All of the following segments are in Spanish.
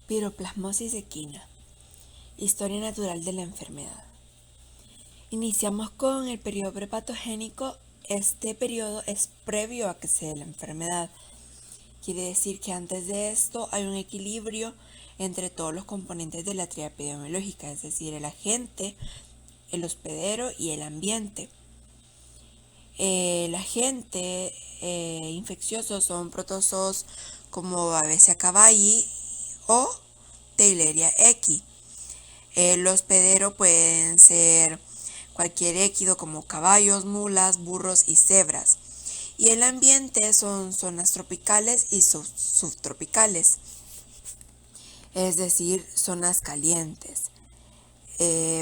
Piroplasmosis equina. Historia natural de la enfermedad. Iniciamos con el periodo prepatogénico. Este periodo es previo a que se dé la enfermedad. Quiere decir que antes de esto hay un equilibrio entre todos los componentes de la tríada epidemiológica, es decir, el agente, el hospedero y el ambiente. El agente infeccioso son protozoos como Babesia caballi o Theileria equi. El hospedero pueden ser cualquier équido como caballos, mulas, burros y cebras. Y el ambiente son zonas tropicales y subtropicales, es decir, zonas calientes.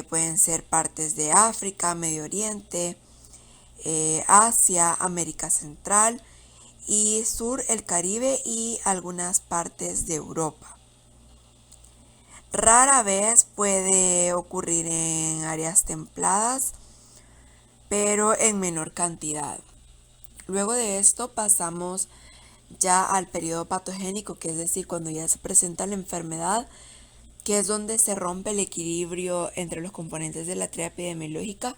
Pueden ser partes de África, Medio Oriente, Asia, América Central y Sur, el Caribe y algunas partes de Europa. Rara vez puede ocurrir en áreas templadas, pero en menor cantidad. Luego de esto pasamos ya al periodo patogénico, que es decir, cuando ya se presenta la enfermedad, que es donde se rompe el equilibrio entre los componentes de la tríada epidemiológica,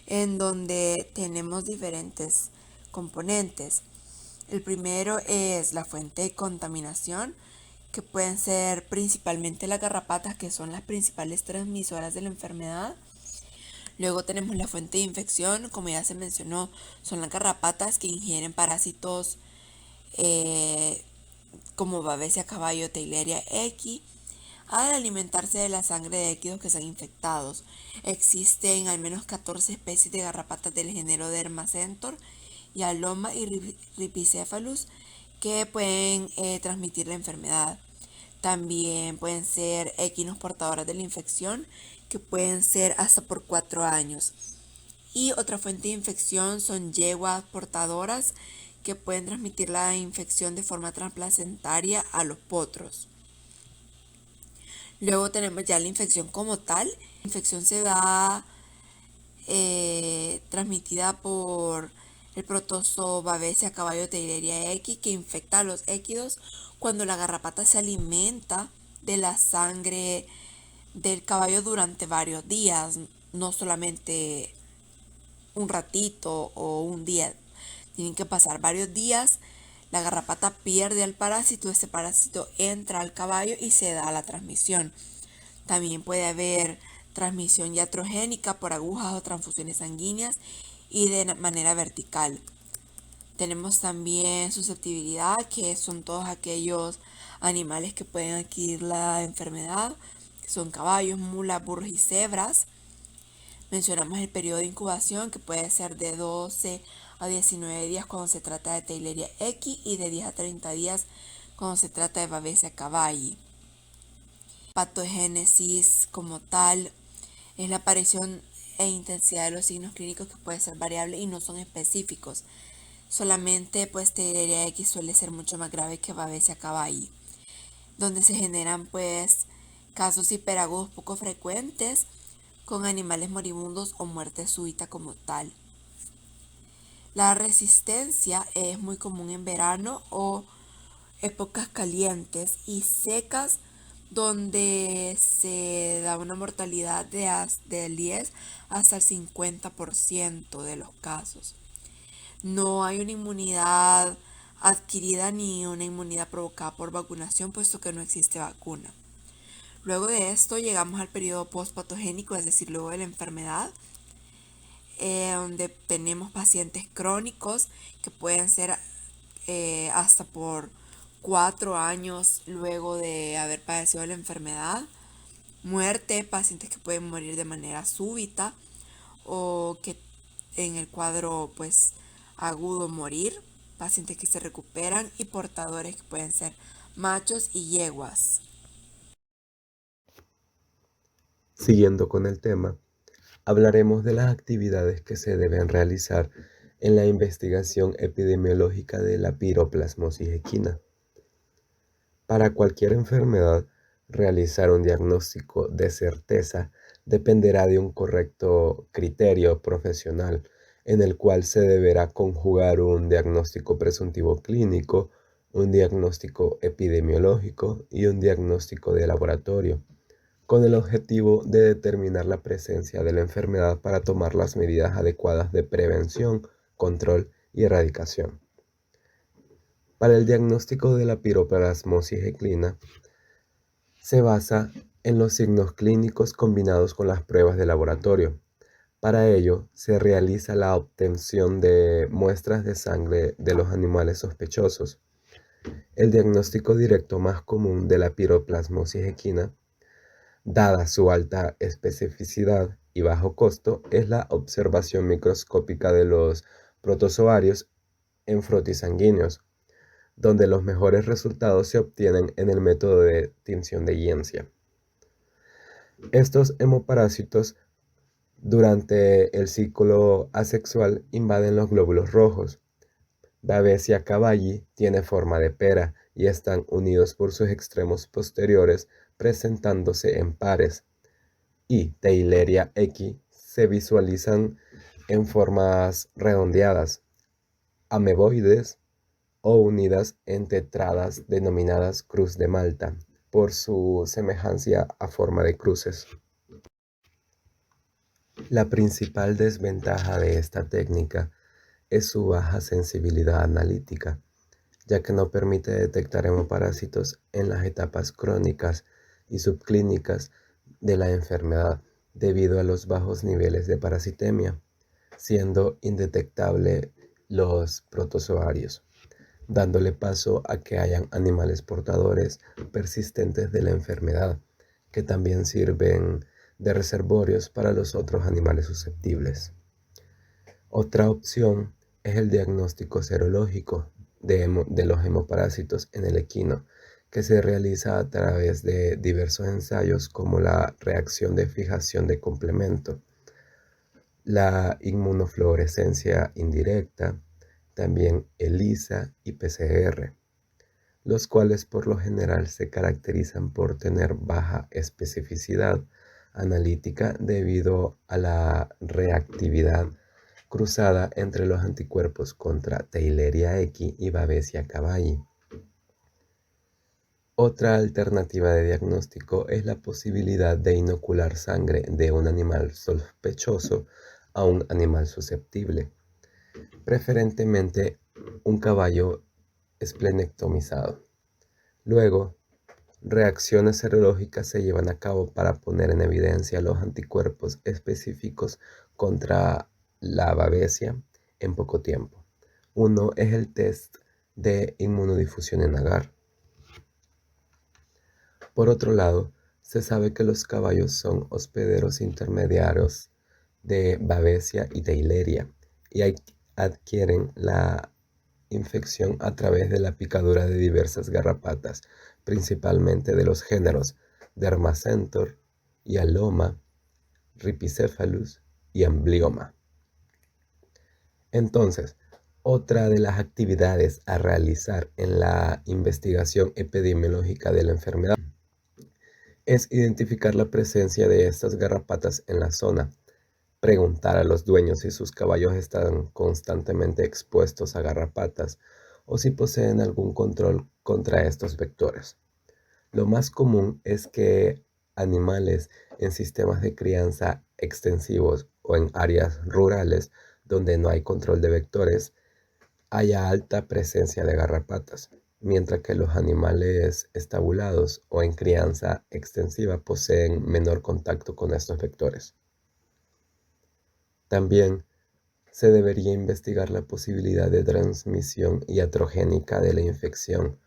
en donde tenemos diferentes componentes. El primero es la fuente de contaminación, que pueden ser principalmente las garrapatas, que son las principales transmisoras de la enfermedad. Luego tenemos la fuente de infección, como ya se mencionó, son las garrapatas que ingieren parásitos como Babesia caballi o Theileria equi al alimentarse de la sangre de équidos que están infectados. Existen al menos 14 especies de garrapatas del género Dermacentor y Aloma y Ripicephalus que pueden transmitir la enfermedad. También pueden ser equinos portadores de la infección, que pueden ser hasta por 4 años. Y otra fuente de infección son yeguas portadoras, que pueden transmitir la infección de forma transplacentaria a los potros. Luego tenemos ya la infección como tal. La infección se da transmitida por el protozoo Babesia caballi Theileria equi, que infecta a los équidos cuando la garrapata se alimenta de la sangre del caballo durante varios días, no solamente un ratito o un día. Tienen que pasar varios días. La garrapata pierde al parásito, este parásito entra al caballo y se da la transmisión. También puede haber transmisión iatrogénica por agujas o transfusiones sanguíneas y de manera vertical. Tenemos también susceptibilidad, que son todos aquellos animales que pueden adquirir la enfermedad, que son caballos, mulas, burros y cebras. Mencionamos el periodo de incubación, que puede ser de 12 a 19 días cuando se trata de Theileria equi y de 10 a 30 días cuando se trata de Babesia caballi. Patogénesis como tal es la aparición e intensidad de los signos clínicos, que puede ser variable y no son específicos. Solamente pues Theileria equi suele ser mucho más grave que Babesia caballi, donde se generan pues casos hiperagudos poco frecuentes con animales moribundos o muerte súbita como tal. La resistencia es muy común en verano o épocas calientes y secas, donde se da una mortalidad del 10 hasta el 50% de los casos. No hay una inmunidad adquirida ni una inmunidad provocada por vacunación, puesto que no existe vacuna. Luego de esto llegamos al periodo postpatogénico, es decir, luego de la enfermedad, donde tenemos pacientes crónicos que pueden ser hasta por 4 años luego de haber padecido la enfermedad. Muerte, pacientes que pueden morir de manera súbita o que en el cuadro pues agudo morir, pacientes que se recuperan y portadores que pueden ser machos y yeguas. Siguiendo con el tema, hablaremos de las actividades que se deben realizar en la investigación epidemiológica de la piroplasmosis equina. Para cualquier enfermedad, realizar un diagnóstico de certeza dependerá de un correcto criterio profesional, en el cual se deberá conjugar un diagnóstico presuntivo clínico, un diagnóstico epidemiológico y un diagnóstico de laboratorio, con el objetivo de determinar la presencia de la enfermedad para tomar las medidas adecuadas de prevención, control y erradicación. Para el diagnóstico de la piroplasmosis equina, se basa en los signos clínicos combinados con las pruebas de laboratorio. Para ello, se realiza la obtención de muestras de sangre de los animales sospechosos. El diagnóstico directo más común de la piroplasmosis equina, dada su alta especificidad y bajo costo, es la observación microscópica de los protozoarios en frotis sanguíneos, donde los mejores resultados se obtienen en el método de tinción de Yencia. Estos hemoparásitos durante el ciclo asexual invaden los glóbulos rojos. Babesia cavalli tiene forma de pera y están unidos por sus extremos posteriores presentándose en pares, y Theileria equi se visualizan en formas redondeadas, ameboides o unidas en tetradas denominadas cruz de Malta, por su semejanza a forma de cruces. La principal desventaja de esta técnica es su baja sensibilidad analítica, ya que no permite detectar hemoparásitos en las etapas crónicas y subclínicas de la enfermedad, debido a los bajos niveles de parasitemia, siendo indetectable los protozoarios, dándole paso a que hayan animales portadores persistentes de la enfermedad, que también sirven de reservorios para los otros animales susceptibles. Otra opción es el diagnóstico serológico de los hemoparásitos en el equino, que se realiza a través de diversos ensayos como la reacción de fijación de complemento, la inmunofluorescencia indirecta, también ELISA y PCR, los cuales por lo general se caracterizan por tener baja especificidad analítica debido a la reactividad cruzada entre los anticuerpos contra Theileria equi y Babesia cavalli. Otra alternativa de diagnóstico es la posibilidad de inocular sangre de un animal sospechoso a un animal susceptible, preferentemente un caballo esplenectomizado. Luego, reacciones serológicas se llevan a cabo para poner en evidencia los anticuerpos específicos contra la babesia en poco tiempo. Uno es el test de inmunodifusión en agar. Por otro lado, se sabe que los caballos son hospederos intermediarios de Babesia y Theileria y adquieren la infección a través de la picadura de diversas garrapatas, principalmente de los géneros Dermacentor, Hyaloma, Rhipicephalus y Amblyomma. Entonces, otra de las actividades a realizar en la investigación epidemiológica de la enfermedad es identificar la presencia de estas garrapatas en la zona, preguntar a los dueños si sus caballos están constantemente expuestos a garrapatas o si poseen algún control contra estos vectores. Lo más común es que animales en sistemas de crianza extensivos o en áreas rurales donde no hay control de vectores haya alta presencia de garrapatas, mientras que los animales estabulados o en crianza extensiva poseen menor contacto con estos vectores. También se debería investigar la posibilidad de transmisión iatrogénica de la infección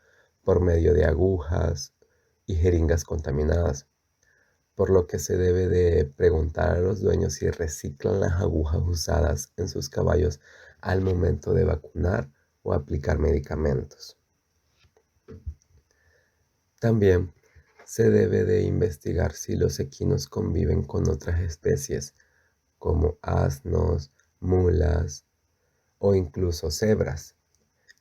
por medio de agujas y jeringas contaminadas, por lo que se debe de preguntar a los dueños si reciclan las agujas usadas en sus caballos al momento de vacunar o aplicar medicamentos. También se debe de investigar si los equinos conviven con otras especies como asnos, mulas o incluso cebras,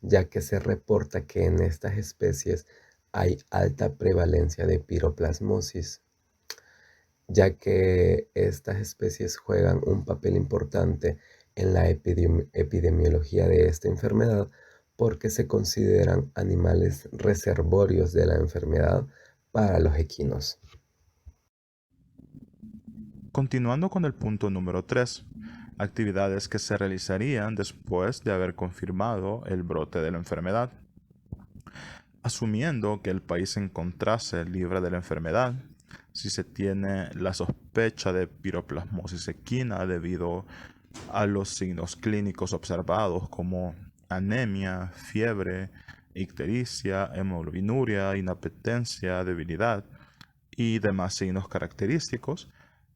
ya que se reporta que en estas especies hay alta prevalencia de piroplasmosis, ya que estas especies juegan un papel importante en la epidemiología de esta enfermedad porque se consideran animales reservorios de la enfermedad para los equinos. Continuando con el punto número 3, actividades que se realizarían después de haber confirmado el brote de la enfermedad. Asumiendo que el país se encontrase libre de la enfermedad, si se tiene la sospecha de piroplasmosis equina debido a los signos clínicos observados como anemia, fiebre, ictericia, hemoglobinuria, inapetencia, debilidad y demás signos característicos,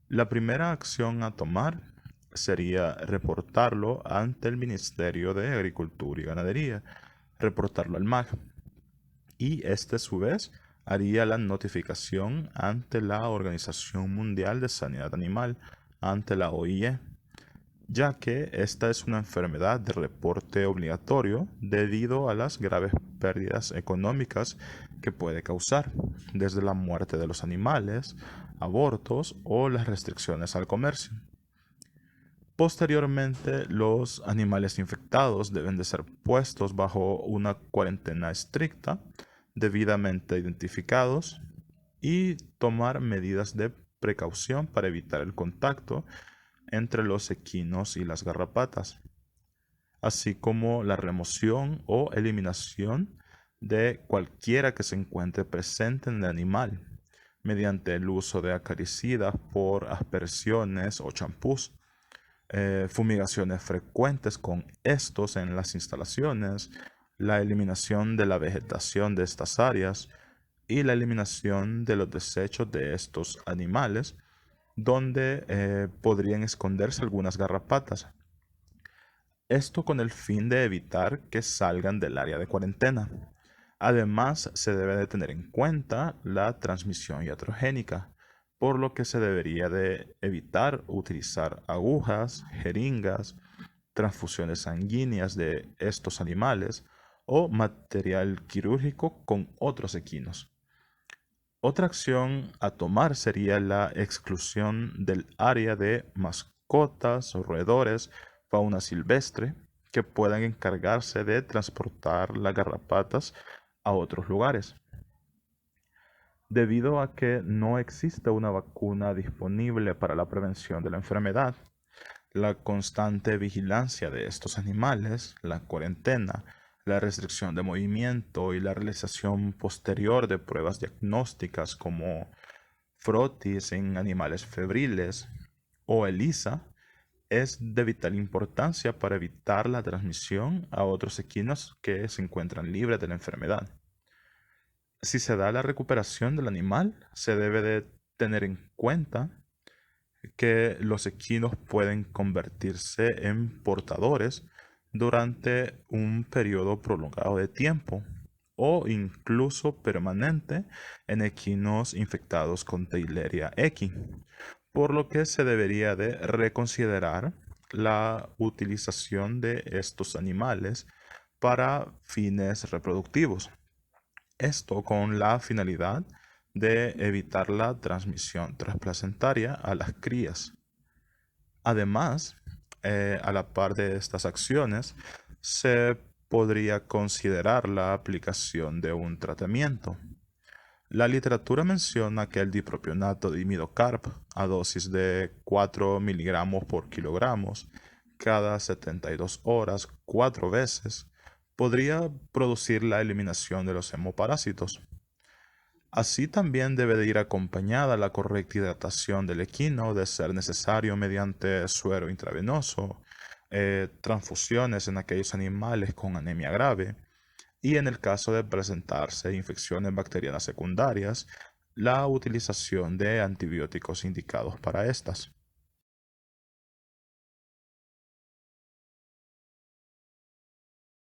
la primera acción a tomar sería reportarlo ante el Ministerio de Agricultura y Ganadería, reportarlo al MAG, y este a su vez haría la notificación ante la Organización Mundial de Sanidad Animal, ante la OIE, ya que esta es una enfermedad de reporte obligatorio debido a las graves pérdidas económicas que puede causar, desde la muerte de los animales, abortos o las restricciones al comercio. Posteriormente, los animales infectados deben de ser puestos bajo una cuarentena estricta, debidamente identificados, y tomar medidas de precaución para evitar el contacto entre los equinos y las garrapatas, así como la remoción o eliminación de cualquiera que se encuentre presente en el animal, mediante el uso de acaricidas por aspersiones o champús, fumigaciones frecuentes con estos en las instalaciones, la eliminación de la vegetación de estas áreas y la eliminación de los desechos de estos animales, donde podrían esconderse algunas garrapatas. Esto con el fin de evitar que salgan del área de cuarentena. Además, se debe de tener en cuenta la transmisión iatrogénica, por lo que se debería de evitar utilizar agujas, jeringas, transfusiones sanguíneas de estos animales o material quirúrgico con otros equinos. Otra acción a tomar sería la exclusión del área de mascotas o roedores, fauna silvestre, que puedan encargarse de transportar las garrapatas a otros lugares. Debido a que no existe una vacuna disponible para la prevención de la enfermedad, la constante vigilancia de estos animales, la cuarentena, la restricción de movimiento y la realización posterior de pruebas diagnósticas como frotis en animales febriles o ELISA es de vital importancia para evitar la transmisión a otros equinos que se encuentran libres de la enfermedad. Si se da la recuperación del animal, se debe de tener en cuenta que los equinos pueden convertirse en portadores durante un periodo prolongado de tiempo o incluso permanente en equinos infectados con Theileria equi, por lo que se debería de reconsiderar la utilización de estos animales para fines reproductivos. Esto con la finalidad de evitar la transmisión transplacentaria a las crías. Además, a la par de estas acciones, se podría considerar la aplicación de un tratamiento. La literatura menciona que el dipropionato de imidocarp a dosis de 4 miligramos por kilogramos cada 72 horas 4 veces podría producir la eliminación de los hemoparásitos. Así también debe de ir acompañada la correcta hidratación del equino, de ser necesario mediante suero intravenoso, transfusiones en aquellos animales con anemia grave y en el caso de presentarse infecciones bacterianas secundarias, la utilización de antibióticos indicados para estas.